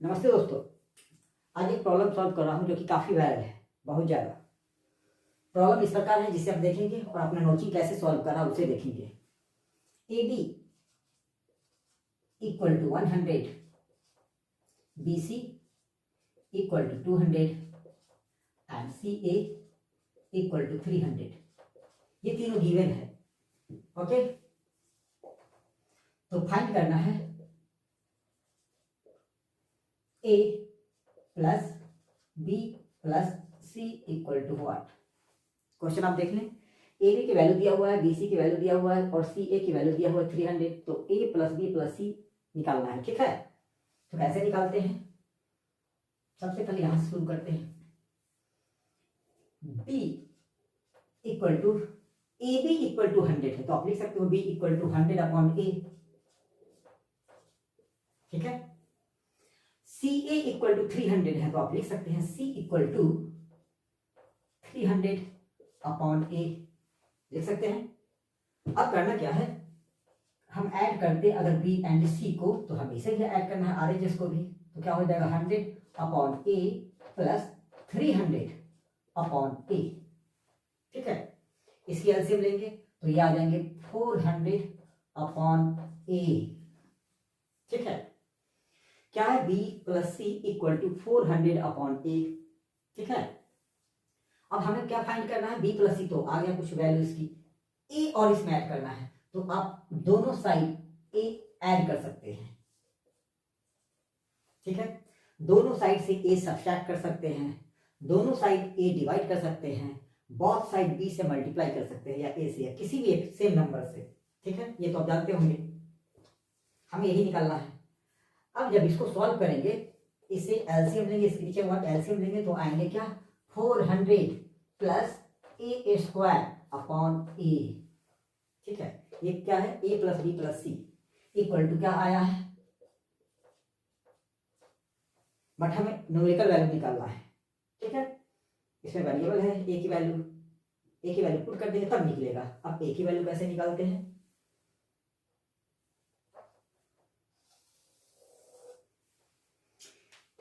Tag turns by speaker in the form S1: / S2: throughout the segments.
S1: नमस्ते दोस्तों। आज एक प्रॉब्लम सॉल्व कर रहा हूँ जो कि काफ़ी वायरल है, बहुत ज़्यादा। प्रॉब्लम इस प्रकार है जिसे आप देखेंगे और अपना नोटिंग कैसे सॉल्व करा उसे देखेंगे। A B equal to 100, B C equal to 200 and C A equal to 300। ये तीनों गिवन है। ओके, तो फाइंड करना है A plus B plus C equal to what. Question आप देख लें। ए बी की वैल्यू दिया हुआ है, बी सी की वैल्यू दिया हुआ है और सी ए की वैल्यू दिया हुआ है 300। तो ए प्लस बी प्लस सी निकालना है, ठीक है। तो कैसे निकालते हैं? सबसे पहले यहां से शुरू करते हैं। B equal to A B equal to 100 है, तो आप लिख सकते हो B equal to 100 upon A, ठीक है। सी ए इक्वल टू 300 है, तो आप लिख सकते हैं सी इक्वल टू 300 अपॉन ए, लिख सकते हैं। अब करना क्या है, हम ऐड करते अगर बी एंड सी को, तो हम इसे भी ऐड करना है आर एच एस को भी। तो क्या हो जाएगा 100 upon A plus 300 upon A, ठीक है। इसकी एलसीएम लेंगे तो ये आ जाएंगे 400 अपॉन ए, ठीक है। क्या है, B plus C equal to 400 upon A, ठीक है। अब हमें क्या फाइंड करना है, बी प्लस सी तो आ गया कुछ वैल्यू इसकी, ए और इसमें ऐड करना है। तो आप दोनों साइड ए ऐड कर सकते हैं, ठीक है। दोनों साइड से ए सब्ट्रैक्ट कर सकते हैं, दोनों साइड ए डिवाइड कर सकते हैं, बोथ साइड बी से मल्टीप्लाई कर सकते हैं या ए से या किसी भी एक सेम नंबर से, ठीक है। ये तो आप जानते होंगे, हमें यही निकालना है। अब जब इसको सॉल्व करेंगे, इसे एलसीएम लेंगे, इसके नीचे व्हाट एलसीएम लेंगे तो आएंगे क्या, 400 plus A square upon A, ठीक है। ये क्या है, A plus B plus C equal to क्या आया है, बट हमें न्यूमेरिकल वैल्यू निकालना है, ठीक है। इसमें वेरिएबल है ए की वैल्यू पुट कर देंगे तब निकलेगा। अब ए की वैल्यू कैसे निकालते हैं,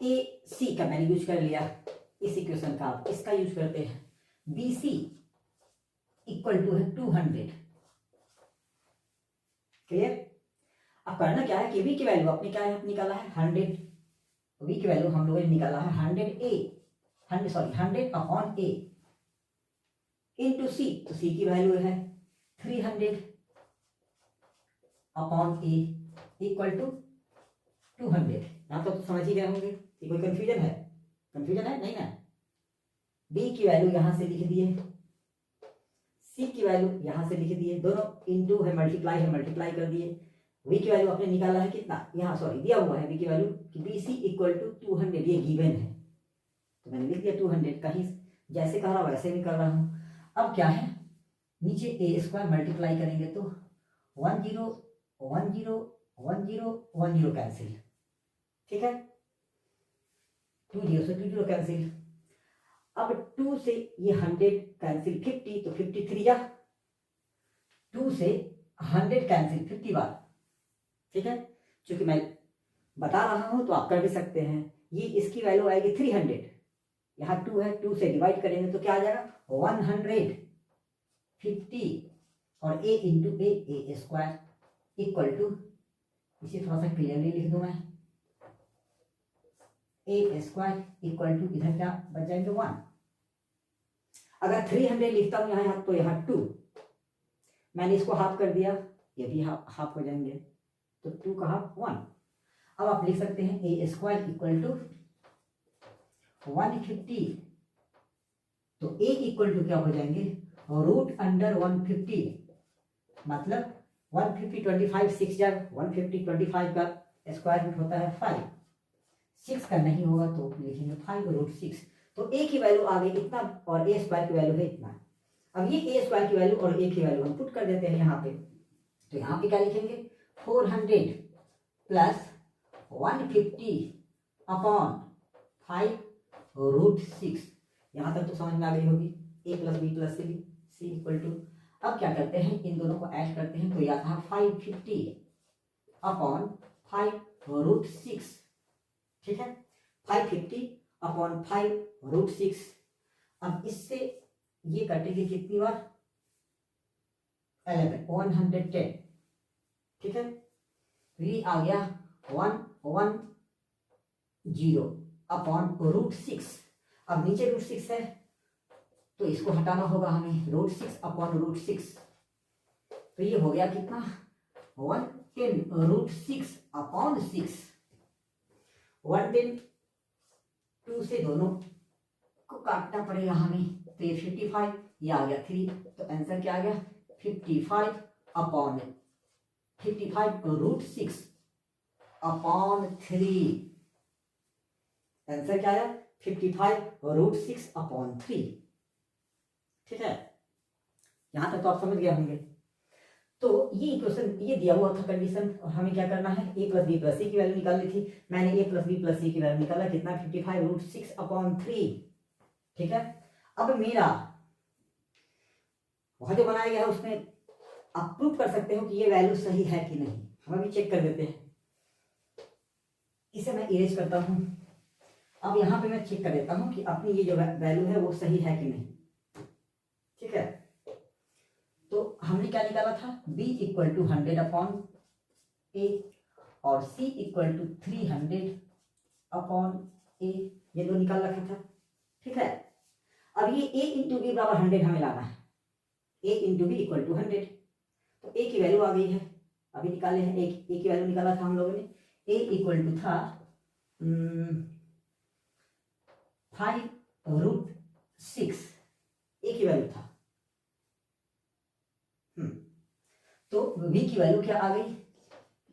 S1: ए सी का मैंने यूज कर लिया इस इक्वेशन का, आप इसका यूज करते हैं। बी सी इक्वल टू है 200, क्लियर। अब करना क्या है कि बी की वैल्यू अपने क्या है, निकाला है 100, तो बी की वैल्यू हम लोगों ने निकाला है 100 अपॉन ए इंटू सी, तो सी की वैल्यू है 300 अपॉन ए इक्वल टू 200। यहां तो समझ ही गए होंगे, ये कोई कंफ्यूजन है? नहीं ना। बी की वैल्यू यहां से लिख दिए, सी की वैल्यू यहां से लिख दिए, दोनों इंटू है मल्टीप्लाई कर दिए। वी की वैल्यू आपने निकाला है कितना, यहाँ सॉरी दिया हुआ है वी की वैल्यू कि बी सी इक्वल टू 200, ये गिवन है तो मैंने लिख दिया 200, कहीं जैसे कह रहा हूं वैसे भी कर रहा हूं। अब क्या है, नीचे ए स्क्वायर मल्टीप्लाई करेंगे तो 10 10 10 10 कैंसिल, ठीक है। 20 से 20 कैंसिल। अब 2 से ये 100 कैंसिल, 50 तो 53 या 2 से 100 कैंसिल 50 बार, ठीक है। क्योंकि मैं बता रहा हूं तो आप कर भी सकते हैं। ये इसकी वैल्यू आएगी 300, यहाँ 2 है, 2 से डिवाइड करेंगे तो क्या आ जाएगा 150 और A into A square equal to, इसे थोड़ा सा क्लियरली लिख दूं मैं, ए स्क्वायर इक्वल टू इधर क्या बच जाएंगे 1। अगर 300 लिखता हूं यहाँ तो यहाँ 2, मैंने इसको हाफ कर दिया, ये भी हाफ हो जाएंगे, तो 2 का हाफ 1। अब आप लिख सकते हैं ए स्क्वायर इक्वल टू 150, तो ए इक्वल टू क्या हो जाएंगे रूट अंडर 150, मतलब 150 25 6 जब 150 25 का स्क्वायर रूट होता है 5, 6 का नहीं होगा तो लिखेंगे 5 रूट 6। तो ए की वैल्यू आ गई इतना और ए स्क्वायर की वैल्यू है इतना। अब ये ए स्क्वायर की वैल्यू और ए की वैल्यू हम पुट कर देते हैं यहाँ पे, तो यहाँ पे क्या लिखेंगे 400 प्लस 150 अपॉन 5 रूट 6। यहाँ तक तो समझ में आ गई होगी, A plus B plus C equal to. अब क्या करते हैं, इन दोनों को ऐड करते हैं तो यह था 550 अपॉन 5 रूट 6, ठीक है, 550 अपॉन 5√6। अब इससे ये कटेगी कितनी बार, 110, ठीक है। ये आ गया 110 अपॉन √6। अब नीचे √6 है तो इसको हटाना होगा हमें, √6 अपॉन √6, तो ये हो गया कितना, 110 √6 अपॉन 6। 110 2 से दोनों को काटना पड़ेगा हमें, तो ये 55, ये आ गया 3, तो आंसर क्या आ गया, 55 अपॉन 55 √6 अपॉन 3। आंसर क्या आया, 55 √6 अपॉन 3। ठीक है, यहां तक तो आप समझ गए होंगे। तो ये इक्वेशन, ये दिया हुआ था कंडीशन, और हमें क्या करना है, a + b + c की वैल्यू निकालनी थी। मैंने a + b + c की वैल्यू निकाला, कितना, 55 √6 अपॉन 3। ठीक है, अब मेरा वहां जो बनाया गया है उसमें आप प्रूव कर सकते हो कि ये वैल्यू सही है कि नहीं। हम अभी चेक कर देते हैं, इसे मैं इरेज करता हूं। अब यहाँ पे मैं चेक कर देता हूं कि अपनी ये जो वैल्यू है वो सही है कि नहीं। ठीक है, तो हमने क्या निकाला था, b = 100 अपॉन a और c = 300 अपॉन a, ये दो निकाल रखा था। ठीक है, अब ये a × b = 100 हमें लाना है, a × b = 100, तो a की वैल्यू आ गई है, अभी निकाले हैं। a की वैल्यू निकाला था हम लोगों ने, a था 5√6, a की वैल्यू था। तो v की वैल्यू क्या आ गई,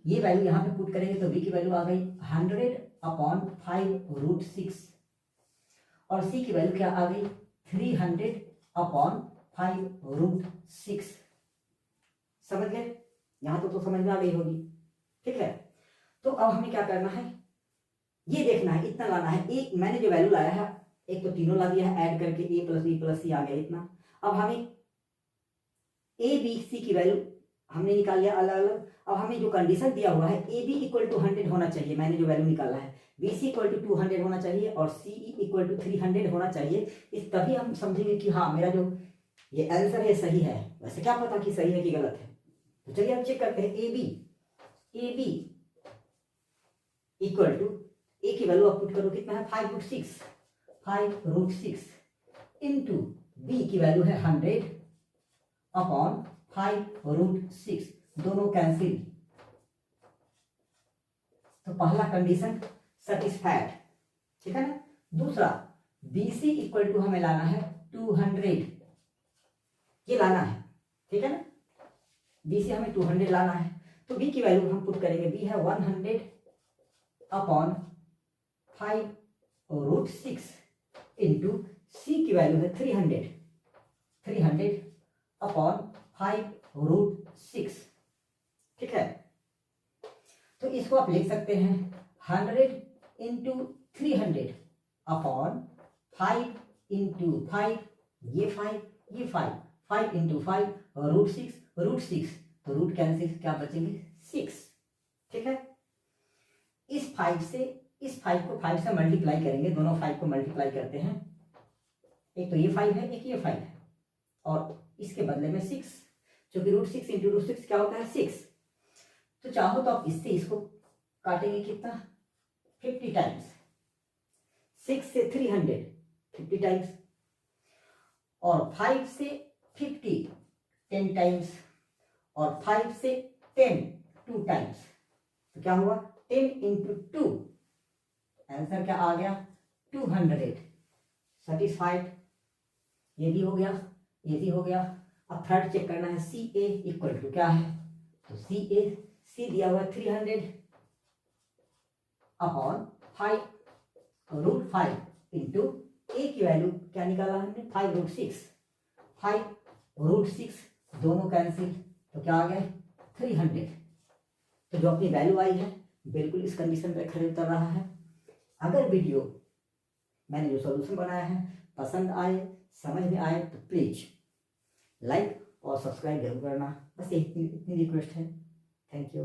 S1: ये वैल्यू यहां पे पुट करेंगे तो v की वैल्यू आ गई 100 अपॉन 5√6, और c की वैल्यू क्या आ गई, 300 अपॉन 5√6। समझ गए, यहां तो समझ में आ गई होगी। ठीक है, तो अब हमें क्या करना है, ये देखना है, इतना लाना है। एक मैंने जो वैल्यू लाया है, एक तो तीनों ला दिया है ऐड करके, a + b + c आ गया इतना। अब हमें a b c की वैल्यू हमने निकाल लिया अलग अलग। अब हमें जो कंडीशन दिया हुआ है, a b = 100 होना चाहिए, मैंने जो वैल्यू निकाला है, b c = 200 होना चाहिए और c e = 300 होना चाहिए। इस तभी हम समझेंगे कि हाँ मेरा जो ये आंसर है सही है। वैसे क्या पता कि सही है कि गलत है, तो चलिए हम चेक करते हैं। a b = a की वैल्यू आप पुट करो, कितना है, 5√6 इंटू b की वैल्यू है 100 अपॉन 5√6, दोनों कैंसिल, तो पहला कंडीशन सेटिस्फाइड। ठीक है ना। दूसरा BC = हमें लाना है 200, ये लाना है। ठीक है ना, BC हमें 200 लाना है, तो B की वैल्यू हम पुट करेंगे, B है 100 अपॉन 5√6 इंटू C की वैल्यू है 300 अपॉन 5√6। ठीक है, तो इसको आप लिख सकते हैं 100 × 300 अपॉन 5 × 5, ये 5 ये 5, 5 × 5 √6, तो रूट कैंसिल, क्या बचेंगे 6। ठीक है, इस 5 को 5 से मल्टीप्लाई करेंगे, दोनों 5 को मल्टीप्लाई करते हैं, एक तो ये 5 है एक ये 5 है, और इसके बदले में 6, क्योंकि √6 × √6 क्या होता है 6। तो चाहो तो आप इससे इसको काटेंगे, कितना 50 टाइम्स, 6 से 300 50 टाइम्स, और 5 से 50 10 टाइम्स, और 5 से 10 2 टाइम्स, तो क्या हुआ 10 × 2, आंसर क्या आ गया 200। सेटिस्फाइड, ये भी हो गया, ये भी हो गया। अब थर्ड चेक करना है, CA = क्या है, तो C दिया हुआ 300 अपॉन 5√5 इंटू A की वैल्यू क्या निकाला हमने, 5√6, 5√6 दोनों कैंसिल, तो क्या आ गया 300। तो जो अपनी वैल्यू आई है बिल्कुल इस कंडीशन पे खड़े उतर रहा है। अगर वीडियो मैंने जो सॉल्यूशन बनाया है पसंद आए, समझ में आए, तो प्लीज लाइक और सब्सक्राइब जरूर करना, बस इतनी रिक्वेस्ट है। Thank you.